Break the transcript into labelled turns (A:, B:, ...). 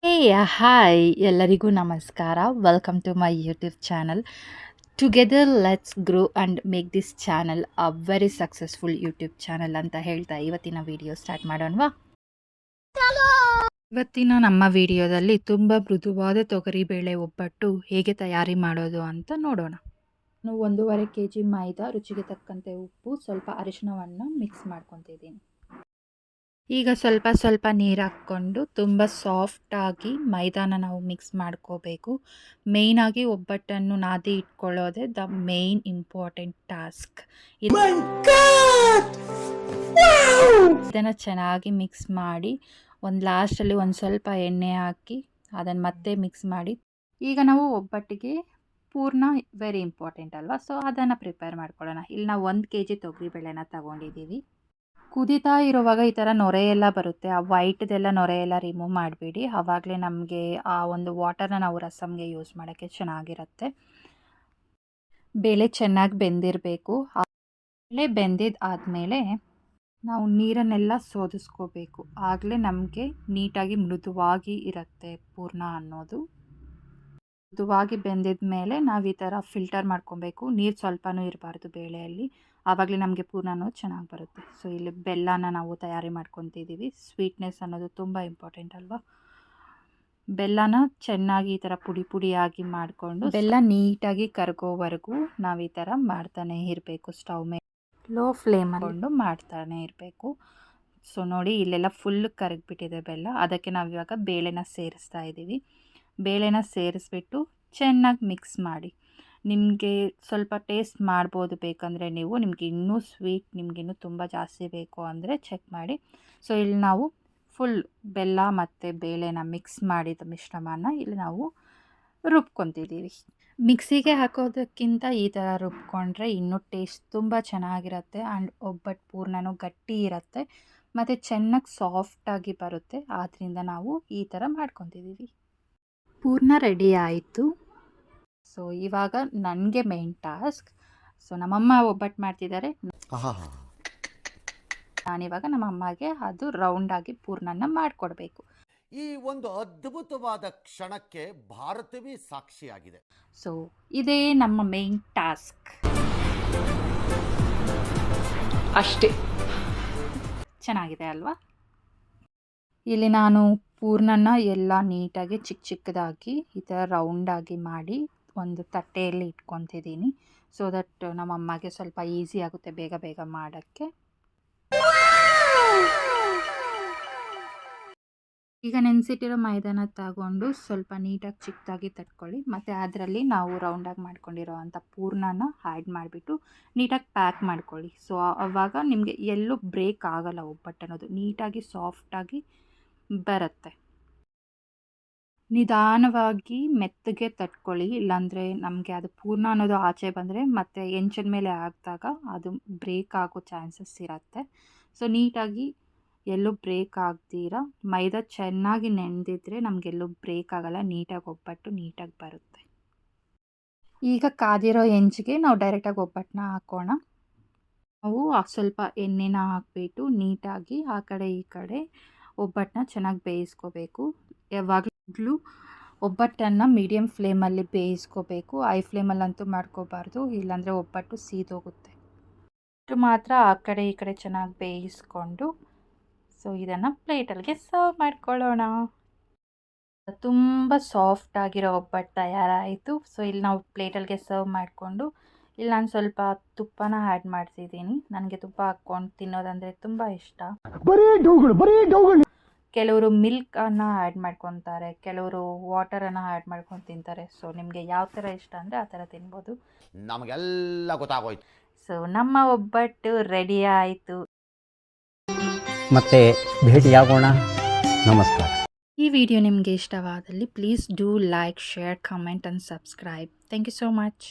A: ಹೇ hi ಎಲ್ಲರಿಗೂ ನಮಸ್ಕಾರ. Welcome to my YouTube channel. Together let's grow and make this channel a very successful YouTube channel ಅಂತ ಹೇಳ್ತಾ ಇವತ್ತಿನ video start ಮಾಡೋಣವಾ? ಇವತ್ತಿನ ನಮ್ಮ ವಿಡಿಯೋದಲ್ಲಿ ತುಂಬ ಮೃದುವಾದ ತೊಗರಿಬೇಳೆ ಒಬ್ಬಟ್ಟು ಹೇಗೆ ತಯಾರಿ ಮಾಡೋದು ಅಂತ ನೋಡೋಣ. ನಾನು 1.5 kg ಮೈದಾ, ರುಚಿಗೆ ತಕ್ಕಂತೆ ಉಪ್ಪು, ಸ್ವಲ್ಪ ಅರಿಶಿಣವನ್ನು ಮಿಕ್ಸ್ ಮಾಡ್ಕೊತಿದ್ದೀನಿ. ಈಗ ಸ್ವಲ್ಪ ಸ್ವಲ್ಪ ನೀರು ಹಾಕ್ಕೊಂಡು ತುಂಬ ಸಾಫ್ಟಾಗಿ ಮೈದಾನ ನಾವು ಮಿಕ್ಸ್ ಮಾಡ್ಕೋಬೇಕು. ಮೇಯ್ನಾಗಿ ಒಬ್ಬಟ್ಟನ್ನು ನಾದಿ ಇಟ್ಕೊಳ್ಳೋದೇ ದ ಮೇಯ್ನ್ ಇಂಪಾರ್ಟೆಂಟ್ ಟಾಸ್ಕ್. ಇದನ್ನು ಚೆನ್ನಾಗಿ ಮಿಕ್ಸ್ ಮಾಡಿ ಲಾಸ್ಟಲ್ಲಿ ಒಂದು ಸ್ವಲ್ಪ ಎಣ್ಣೆ ಹಾಕಿ ಅದನ್ನು ಮತ್ತೆ ಮಿಕ್ಸ್ ಮಾಡಿ, ಈಗ ನಾವು ಒಬ್ಬಟ್ಟಿಗೆ ಪೂರ್ಣ ವೆರಿ ಇಂಪಾರ್ಟೆಂಟ್ ಅಲ್ವಾ, ಸೊ ಅದನ್ನು ಪ್ರಿಪೇರ್ ಮಾಡ್ಕೊಳ್ಳೋಣ. ಇಲ್ಲಿ ನಾವು 1 kg ತೊಗರಿಬೇಳೆನ ತಗೊಂಡಿದ್ದೀವಿ. ಕುದೀತಾ ಇರುವಾಗ ಈ ಥರ ನೊರೆ ಎಲ್ಲ ಬರುತ್ತೆ, ಆ ವೈಟ್ದೆಲ್ಲ ನೊರೆ ಎಲ್ಲ ರಿಮೂವ್ ಮಾಡಬೇಡಿ, ಆವಾಗಲೇ ನಮಗೆ ಆ ಒಂದು ವಾಟರ್ನ ನಾವು ರಸಮ್ಗೆ ಯೂಸ್ ಮಾಡೋಕ್ಕೆ ಚೆನ್ನಾಗಿರುತ್ತೆ. ಬೇಳೆ ಚೆನ್ನಾಗಿ ಬೆಂದಿರಬೇಕು. ಬೇಳೆ ಬೆಂದಿದ್ದಾದಮೇಲೆ ನಾವು ನೀರನ್ನೆಲ್ಲ ಸೋದಿಸ್ಕೋಬೇಕು, ಆಗಲೇ ನಮಗೆ ನೀಟಾಗಿ ಮೃದುವಾಗಿ ಇರುತ್ತೆ ಪೂರ್ಣ ಅನ್ನೋದು. ಮೃದುವಾಗಿ ಬೆಂದಿದ ಮೇಲೆ ನಾವು ಈ ಥರ ಫಿಲ್ಟರ್ ಮಾಡ್ಕೊಬೇಕು, ನೀರು ಸ್ವಲ್ಪನೂ ಇರಬಾರ್ದು ಬೇಳೆಯಲ್ಲಿ, ಆವಾಗಲೇ ನಮಗೆ ಪೂರ್ಣ ಅನ್ನೋದು ಚೆನ್ನಾಗಿ ಬರುತ್ತೆ. ಸೊ ಇಲ್ಲಿ ಬೆಲ್ಲನ ನಾವು ತಯಾರಿ ಮಾಡ್ಕೊತಿದ್ದೀವಿ. ಸ್ವೀಟ್ನೆಸ್ ಅನ್ನೋದು ತುಂಬ ಇಂಪಾರ್ಟೆಂಟ್ ಅಲ್ವಾ. ಬೆಲ್ಲನ ಚೆನ್ನಾಗಿ ಈ ಥರ ಪುಡಿ ಪುಡಿಯಾಗಿ ಮಾಡಿಕೊಂಡು ಬೆಲ್ಲ ನೀಟಾಗಿ ಕರಗೋವರೆಗೂ ನಾವು ಈ ಥರ ಮಾಡ್ತಾನೆ ಇರಬೇಕು. ಸ್ಟವ್ ಮೇಲೆ ಲೋ ಫ್ಲೇಮ್ ಹಾಕ್ಕೊಂಡು ಮಾಡ್ತಾನೆ ಇರಬೇಕು. ಸೊ ನೋಡಿ ಇಲ್ಲೆಲ್ಲ ಫುಲ್ ಕರಗಿಬಿಟ್ಟಿದೆ ಬೆಲ್ಲ, ಅದಕ್ಕೆ ನಾವು ಇವಾಗ ಬೇಳೆನ ಸೇರಿಸ್ತಾ ಇದ್ದೀವಿ. ಬೇಳೆನ ಸೇರಿಸ್ಬಿಟ್ಟು ಚೆನ್ನಾಗಿ ಮಿಕ್ಸ್ ಮಾಡಿ. ನಿಮಗೆ ಸ್ವಲ್ಪ ಟೇಸ್ಟ್ ಮಾಡ್ಬೋದು ಬೇಕಂದರೆ ನೀವು, ನಿಮಗೆ ಇನ್ನೂ ಸ್ವೀಟ್ ನಿಮಗಿನ್ನೂ ತುಂಬ ಜಾಸ್ತಿ ಬೇಕು ಅಂದರೆ ಚೆಕ್ ಮಾಡಿ. ಸೊ ಇಲ್ಲಿ ನಾವು ಫುಲ್ ಬೆಲ್ಲ ಮತ್ತು ಬೇಳೆನ ಮಿಕ್ಸ್ ಮಾಡಿದ ಮಿಶ್ರಣನ ಇಲ್ಲಿ ನಾವು ರುಬ್ಕೊತಿದ್ದೀವಿ. ಮಿಕ್ಸಿಗೆ ಹಾಕೋದಕ್ಕಿಂತ ಈ ಥರ ರುಬ್ಕೊಂಡ್ರೆ ಇನ್ನೂ ಟೇಸ್ಟ್ ತುಂಬ ಚೆನ್ನಾಗಿರುತ್ತೆ. ಆ್ಯಂಡ್ ಒಬ್ಬಟ್ಟು ಪೂರ್ಣನೂ ಗಟ್ಟಿ ಇರುತ್ತೆ ಮತ್ತು ಚೆನ್ನಾಗಿ ಸಾಫ್ಟಾಗಿ ಬರುತ್ತೆ. ಆದ್ದರಿಂದ ನಾವು ಈ ಥರ ಮಾಡ್ಕೊತಿದ್ದೀವಿ. ಪೂರ್ಣ ರೆಡಿ ಆಯಿತು. ಸೊ ಇವಾಗ ನನಗೆ ಮೇನ್ ಟಾಸ್ಕ್. ಸೊ ನಮ್ಮಮ್ಮ ಒಬ್ಬಟ್ಟು ಮಾಡ್ತಿದ್ದಾರೆ, ನಾನಿವಾಗ ನಮ್ಮಮ್ಮಗೆ ಅದು ರೌಂಡಾಗಿ ಪೂರ್ಣನ ಮಾಡಿಕೊಡ್ಬೇಕು.
B: ಈ ಒಂದು ಅದ್ಭುತವಾದ ಕ್ಷಣಕ್ಕೆ ಭಾರತವೇ ಸಾಕ್ಷಿಯಾಗಿದೆ.
A: ಸೊ ಇದೇ ನಮ್ಮ ಮೇನ್ ಟಾಸ್ಕ್
C: ಅಷ್ಟೇ.
A: ಚೆನ್ನಾಗಿದೆ ಅಲ್ವಾ? ಇಲ್ಲಿ ನಾನು ಪೂರ್ಣನ ಎಲ್ಲ ನೀಟಾಗಿ ಚಿಕ್ಕ ಚಿಕ್ಕದಾಗಿ ಈ ಥರ ರೌಂಡಾಗಿ ಮಾಡಿ ಒಂದು ತಟ್ಟೆಯಲ್ಲಿ ಇಟ್ಕೊತಿದ್ದೀನಿ. ಸೊ ದಟ್ ನಮ್ಮಮ್ಮಗೆ ಸ್ವಲ್ಪ ಈಸಿ ಆಗುತ್ತೆ ಬೇಗ ಬೇಗ ಮಾಡೋಕ್ಕೆ. ಈಗ ನೆನೆಸಿಟ್ಟಿರೋ ಮೈದಾನ ತಗೊಂಡು ಸ್ವಲ್ಪ ನೀಟಾಗಿ ಚಿಕ್ಕದಾಗಿ ತಟ್ಕೊಳ್ಳಿ, ಮತ್ತು ಅದರಲ್ಲಿ ನಾವು ರೌಂಡಾಗಿ ಮಾಡ್ಕೊಂಡಿರೋ ಅಂಥ ಪೂರ್ಣನ ಆ್ಯಡ್ ಮಾಡಿಬಿಟ್ಟು ನೀಟಾಗಿ ಪ್ಯಾಕ್ ಮಾಡ್ಕೊಳ್ಳಿ. ಸೊ ಆವಾಗ ನಿಮಗೆ ಎಲ್ಲೂ ಬ್ರೇಕ್ ಆಗೋಲ್ಲ, ಒಬ್ಬಟ್ಟು ಅನ್ನೋದು ನೀಟಾಗಿ ಸಾಫ್ಟಾಗಿ ಬರುತ್ತೆ. ನಿಧಾನವಾಗಿ ಮೆತ್ತಗೆ ತಟ್ಕೊಳ್ಳಿ, ಇಲ್ಲಾಂದರೆ ನಮಗೆ ಅದು ಪೂರ್ಣ ಅನ್ನೋದು ಆಚೆ ಬಂದರೆ ಮತ್ತು ಹೆಂಚಿನ ಮೇಲೆ ಹಾಕಿದಾಗ ಅದು ಬ್ರೇಕ್ ಆಗೋ ಚಾನ್ಸಸ್ ಇರುತ್ತೆ. ಸೊ ನೀಟಾಗಿ ಎಲ್ಲೂ ಬ್ರೇಕ್ ಆಗ್ದಿರ ಮೈದಾ ಚೆನ್ನಾಗಿ ನೆನೆದಿದ್ರೆ ನಮಗೆಲ್ಲೂ ಬ್ರೇಕ್ ಆಗೋಲ್ಲ, ನೀಟಾಗಿ ಒಬ್ಬಟ್ಟು ನೀಟಾಗಿ ಬರುತ್ತೆ. ಈಗ ಕಾದಿರೋ ಹೆಂಚಿಗೆ ನಾವು ಡೈರೆಕ್ಟಾಗಿ ಒಬ್ಬಟ್ಟನ್ನ ಹಾಕೋಣ. ನಾವು ಸ್ವಲ್ಪ ಎಣ್ಣೆನ ಹಾಕ್ಬಿಟ್ಟು ನೀಟಾಗಿ ಆ ಕಡೆ ಈ ಕಡೆ ಒಬ್ಬಟ್ಟನ್ನ ಚೆನ್ನಾಗಿ ಬೇಯಿಸ್ಕೋಬೇಕು. ಯಾವಾಗಲೂ ಒಬ್ಬಟ್ಟನ್ನು ಮೀಡಿಯಮ್ ಫ್ಲೇಮಲ್ಲಿ ಬೇಯಿಸ್ಕೋಬೇಕು, ಹೈ ಫ್ಲೇಮಲ್ಲಂತೂ ಮಾಡ್ಕೋಬಾರ್ದು, ಇಲ್ಲಾಂದರೆ ಒಬ್ಬಟ್ಟು ಸೀದೋಗುತ್ತೆ. ಮಾತ್ರ ಆ ಕಡೆ ಈ ಕಡೆ ಚೆನ್ನಾಗಿ ಬೇಯಿಸ್ಕೊಂಡು ಸೊ ಇದನ್ನು ಪ್ಲೇಟಲ್ಲಿಗೆ ಸರ್ವ್ ಮಾಡ್ಕೊಳ್ಳೋಣ. ತುಂಬ ಸಾಫ್ಟಾಗಿರೋ ಒಬ್ಬಟ್ಟು ತಯಾರಾಯಿತು. ಸೊ ಇಲ್ಲಿ ನಾವು ಪ್ಲೇಟಲ್ಲಿಗೆ ಸರ್ವ್ ಮಾಡಿಕೊಂಡು, ಇಲ್ಲಿ ನಾನು ಸ್ವಲ್ಪ ತುಪ್ಪನ ಆ್ಯಡ್ ಮಾಡ್ತಿದ್ದೀನಿ. ನನಗೆ ತುಪ್ಪ ಹಾಕ್ಕೊಂಡು ತಿನ್ನೋದಂದರೆ ತುಂಬ ಇಷ್ಟ. ಕೆಲವರು ಮಿಲ್ಕನ್ನು ಆ್ಯಡ್ ಮಾಡ್ಕೊತಾರೆ, ಕೆಲವರು ವಾಟರನ್ನು ಆ್ಯಡ್ ಮಾಡ್ಕೊಂಡು ತಿಂತಾರೆ. ಸೊ ನಿಮಗೆ ಯಾವ ಥರ ಇಷ್ಟ ಅಂದರೆ ಆ ಥರ ತಿನ್ಬೋದು.
B: ನಮಗೆಲ್ಲ ಗೊತ್ತಾಗೋಯ್ತು.
A: ಸೊ ನಮ್ಮ ಒಬ್ಬಟ್ಟು ರೆಡಿ ಆಯಿತು.
D: ಮತ್ತೆ ಭೇಟಿಯಾಗೋಣ. ನಮಸ್ಕಾರ.
A: ಈ ವಿಡಿಯೋ ನಿಮಗೆ ಇಷ್ಟವಾದಲ್ಲಿ please do like, share, comment and subscribe. Thank you so much.